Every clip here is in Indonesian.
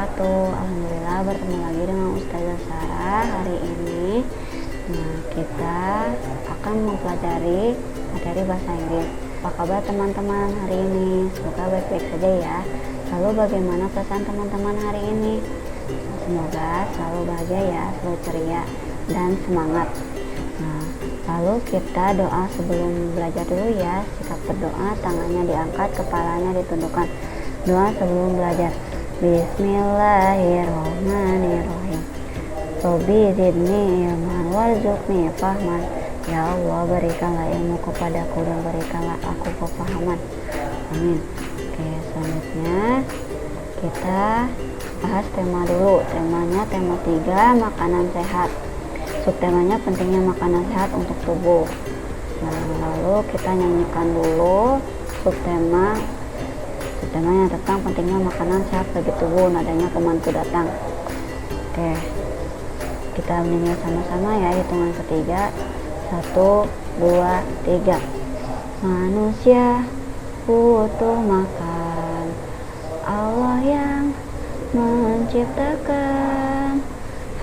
wabarakatuh. Alhamdulillah bertemu lagi dengan Ustazah Sarah hari ini. Nah, kita akan mempelajari materi bahasa Inggris. Apa kabar teman-teman hari ini? Semoga baik-baik saja ya. Lalu bagaimana pesan teman-teman hari ini? Semoga selalu bahagia ya, selalu ceria dan semangat. Nah, lalu kita doa sebelum belajar dulu ya. Sikap berdoa, tangannya diangkat, kepalanya ditundukkan. Doa sebelum belajar. Bismillahirrahmanirrahim. Robbi zidni ilman warzuqni fahman. Ya Allah, berikanlah ilmu kepadaku dan berikanlah aku kepahaman. Amin. Oke, selanjutnya kita bahas tema dulu. Temanya tema 3, makanan sehat. Subtemanya pentingnya makanan sehat untuk tubuh. Nah, lalu kita nyanyikan dulu subtemanya tentang pentingnya makanan sehat bagi tubuh. Nadanya pemantu datang. Oke, kita nyanyi sama-sama ya, hitungan ketiga. 1, 2, 3. Manusia butuh makan, Allah yang menciptakan.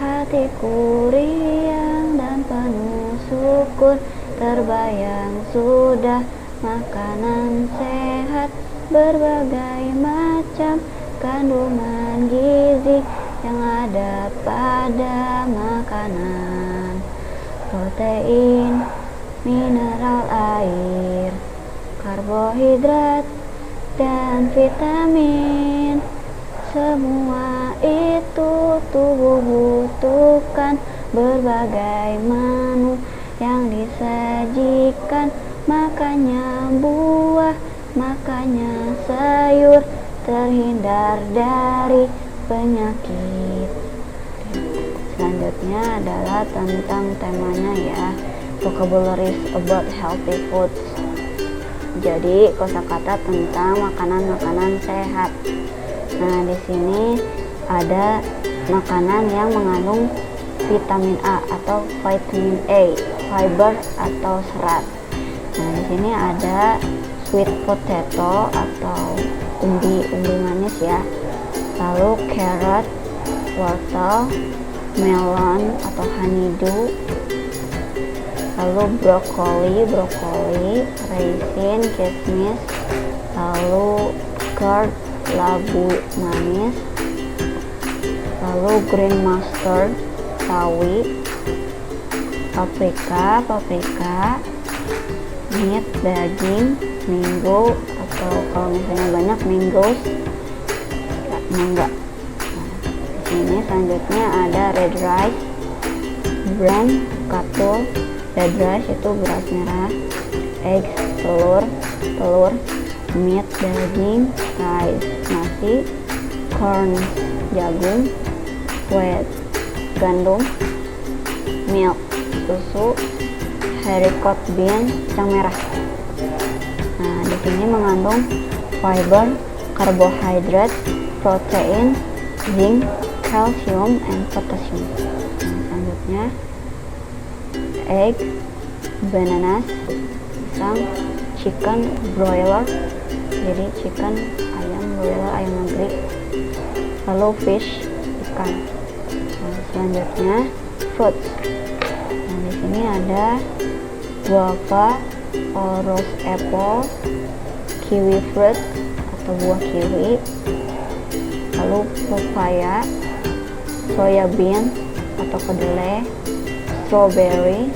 Hatiku riang dan penuh syukur, terbayang sudah makanan sehat, berbagai macam kandungan gizi yang ada pada makanan. Protein, mineral air, karbohidrat, dan vitamin. Semua itu tubuh butuhkan. Berbagai menu yang disajikan, makanya buah, makanya sayur, terhindar dari penyakit. Selanjutnya adalah tentang temanya ya, vocabularies about healthy foods. Jadi kosakata tentang makanan-makanan sehat. Nah, di sini ada makanan yang mengandung vitamin A atau vitamin A, fiber atau serat. Nah, di sini ada sweet potato atau umbi manis ya. Lalu carrot, wortel, melon atau honeydew. Lalu brokoli, raisin, kismis. Lalu curd, labu manis. Lalu green mustard, sawi. Paprika, meat, daging, mango atau kalau misalnya banyak mangoes, mangga. Nah, di sini selanjutnya ada red rice, brown, katul. Red rice itu beras merah, eggs, telur, meat, daging, rice, nasi, corn, jagung, wheat, gandum, milk, susu, haricot bean, kacang merah. Nah, di sini mengandung fiber, karbohidrat, protein, zinc, calcium, and potassium. Nah, selanjutnya egg, bananas, pisang, chicken, broiler. Jadi chicken, ayam, broiler, ayam negeri. Lalu fish, ikan. Nah, selanjutnya fruits. Nah, di sini ada guava, rose apple, kiwi fruit atau buah kiwi. Lalu papaya, soya bean atau kedelai, strawberry,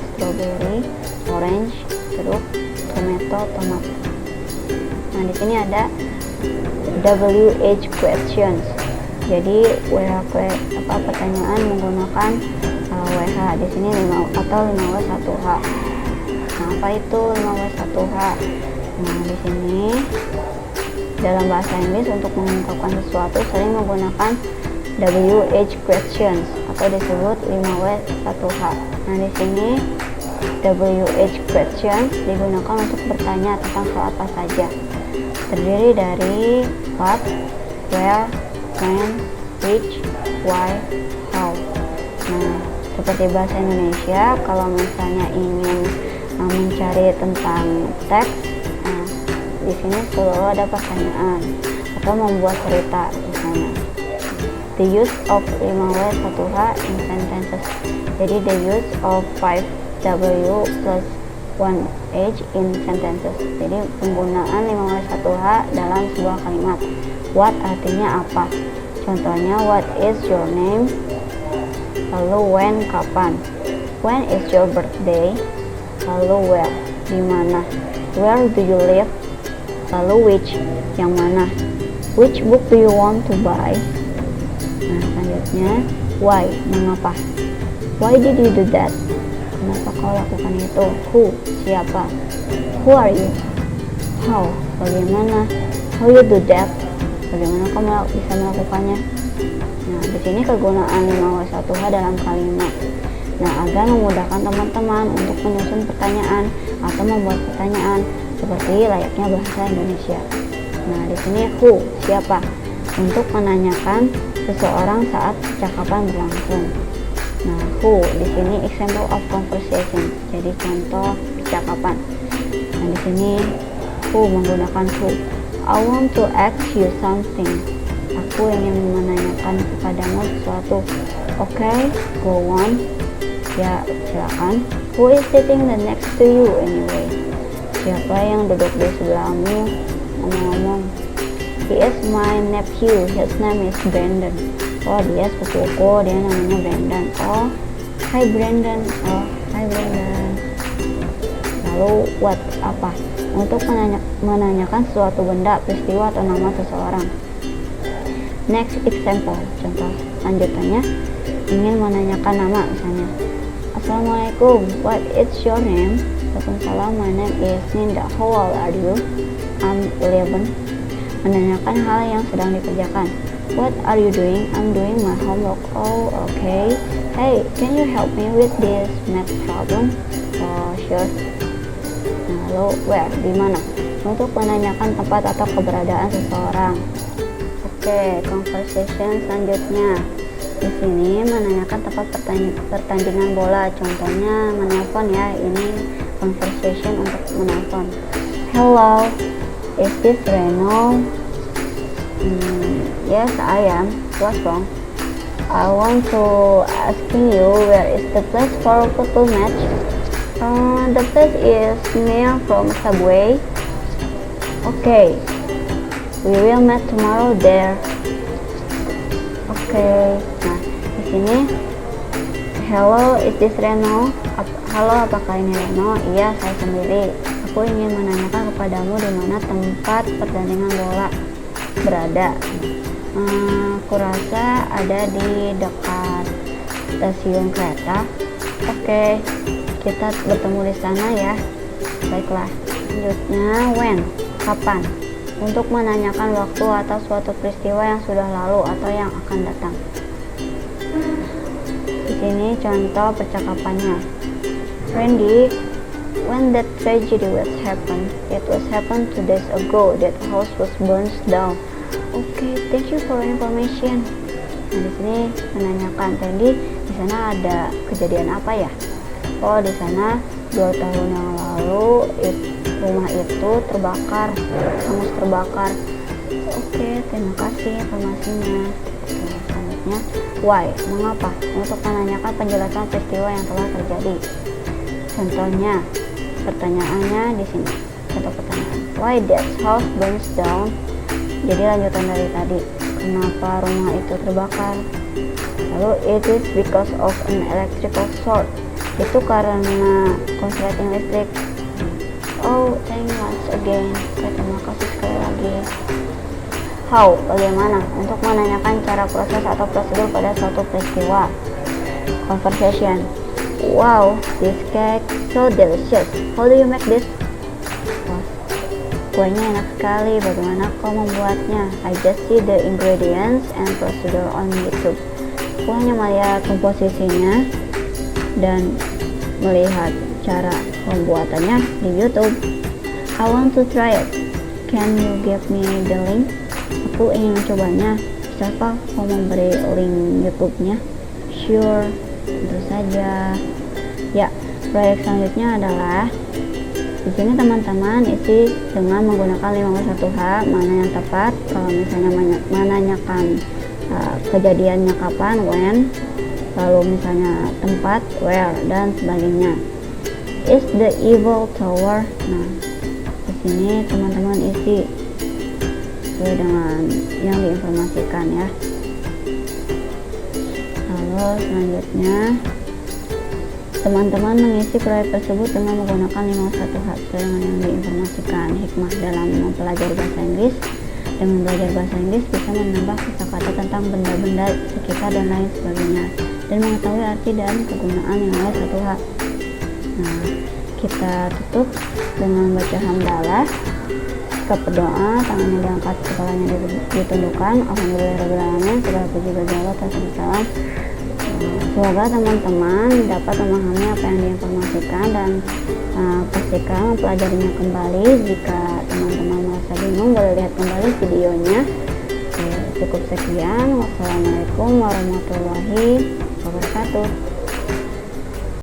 orange, jeruk, tomat. Nah, di sini ada WH questions. Jadi pertanyaan menggunakan WH. Di sini 5W1H. Nah, apa itu 5W1H? Nah, di sini dalam bahasa Inggris untuk mengungkapkan sesuatu sering menggunakan WH questions atau disebut 5W1H. Nah, di sini WH questions digunakan untuk bertanya tentang hal apa saja. Terdiri dari what, where, when, which, why, how. Nah, seperti bahasa Indonesia, kalau misalnya ingin mencari tentang teks, nah, di sini selalu ada pertanyaan atau membuat cerita misalnya. The use of 5W1H in sentences. Jadi the use of 5W plus 1H in sentences. Jadi penggunaan 5W1H dalam sebuah kalimat. What artinya apa? Contohnya, what is your name? Lalu when, kapan? When is your birthday? Lalu where, di mana? Where do you live? Lalu which, yang mana? Which book do you want to buy? Nah, selanjutnya why, mengapa? Why did you do that? Kenapa kau lakukan itu? Who, siapa? Who are you? How, bagaimana? How you do that? Bagaimana kau bisa melakukannya? Nah, di sini kegunaan 5W1H dalam kalimat. Nah, agar memudahkan teman-teman untuk menyusun pertanyaan atau membuat pertanyaan seperti layaknya bahasa Indonesia. Nah, di sini who, siapa, untuk menanyakan seseorang saat percakapan berlangsung. Nah, who di sini example of conversation, jadi contoh percakapan. Nah, di sini who menggunakan who. I want to ask you something. Aku ingin menanyakan kepadamu sesuatu. Okay, go on. Ya, silakan. Who is sitting the next to you anyway? Siapa yang duduk di sebelahmu? Ngomong-ngomong. He is my nephew. His name is Brandon. Oh, dia sepupuku. Dia namanya Brandon. Oh, hi Brandon. Oh, hi Brandon. Lalu what, apa? Untuk menanyakan suatu benda, peristiwa, atau nama seseorang. Next example, contoh lanjutannya, ingin menanyakan nama misalnya. Assalamualaikum, what is your name? Waalaikumsalam, my name is Ninda. How old are you? I'm 11. Menanyakan hal yang sedang dikerjakan. What are you doing? I'm doing my homework. Oh, okay. Hey, can you help me with this math problem? Oh, sure. Nah, lalu where, di mana? Untuk menanyakan tempat atau keberadaan seseorang. Oke, conversation selanjutnya. Di sini menanyakan tempat pertandingan bola. Contohnya menelpon ya. Ini conversation untuk menelpon. Hello, is this Reno? Yes, I am. What's wrong? I want to asking you where is the place for football match? The place is near from Subway. Okay, we will meet tomorrow there. Okay. Nah, di sini hello, is this Reno? Halo, apakah ini Reno? Iya, saya sendiri. Aku ingin menanyakan kepadamu di mana tempat pertandingan bola berada. Aku rasa ada di dekat stasiun kereta. Oke, kita bertemu di sana ya. Baiklah. Selanjutnya when, kapan? Untuk menanyakan waktu atau suatu peristiwa yang sudah lalu atau yang akan datang. Di sini contoh percakapannya. Randy, when that tragedy was happened, it was happened 2 days ago. That house was burned down. Okay, thank you for information. Nah, di sini menanyakan Randy, di sana ada kejadian apa ya? Oh, di sana 2 tahun yang lalu rumah itu terbakar, hangus terbakar. Oke, terima kasih informasinya. Selanjutnya, why, mengapa? Untuk menanyakan penjelasan peristiwa yang telah terjadi. Contohnya, pertanyaannya di sini. Contoh pertanyaan. Why that house burns down? Jadi lanjutan dari tadi. Kenapa rumah itu terbakar? Lalu it is because of an electrical short. Itu karena korsleting listrik. Oh, thank you once again. Terima kasih sekali lagi. How, bagaimana? Untuk menanyakan cara proses atau prosedur pada suatu peristiwa. Conversation. Wow, this cake so delicious. How do you make this? Wah, kuenya enak sekali. Bagaimana kau membuatnya? I just see the ingredients and procedure on YouTube. Aku hanya melihat komposisinya dan melihat cara pembuatannya di YouTube. I want to try it. Can you give me the link? Aku ingin mencobanya. Bisakah kau memberi link YouTube-nya? Sure, tentu saja. Ya, proyek selanjutnya adalah di sini teman-teman isi dengan menggunakan 5W1H. Mana yang tepat? Kalau misalnya menanyakan kejadiannya kapan, when, lalu misalnya tempat, where, dan sebagainya. Is the Eiffel Tower. Nah, di sini teman-teman isi sesuai dengan yang diinformasikan ya. Lalu selanjutnya teman-teman mengisi proyek tersebut dengan menggunakan 51H sesuai dengan yang diinformasikan. Hikmah dalam mempelajari bahasa Inggris. Dengan belajar bahasa Inggris bisa menambah kosakata tentang benda-benda sekitar dan lain sebagainya, dan mengetahui arti dan kegunaan nilai 1H. Nah, kita tutup dengan baca hamdalah. Jika berdoa, tangannya diangkat, kepalanya ditundukkan. Alhamdulillahirrahmanirrahim. Segala puji bagi Allah. Wassalam. Semoga teman-teman dapat memahami apa yang diinformasikan dan pastikan mempelajarinya kembali. Jika teman-teman merasa bingung, boleh lihat kembali videonya. Cukup sekian. Wassalamualaikum warahmatullahi wabarakatuh.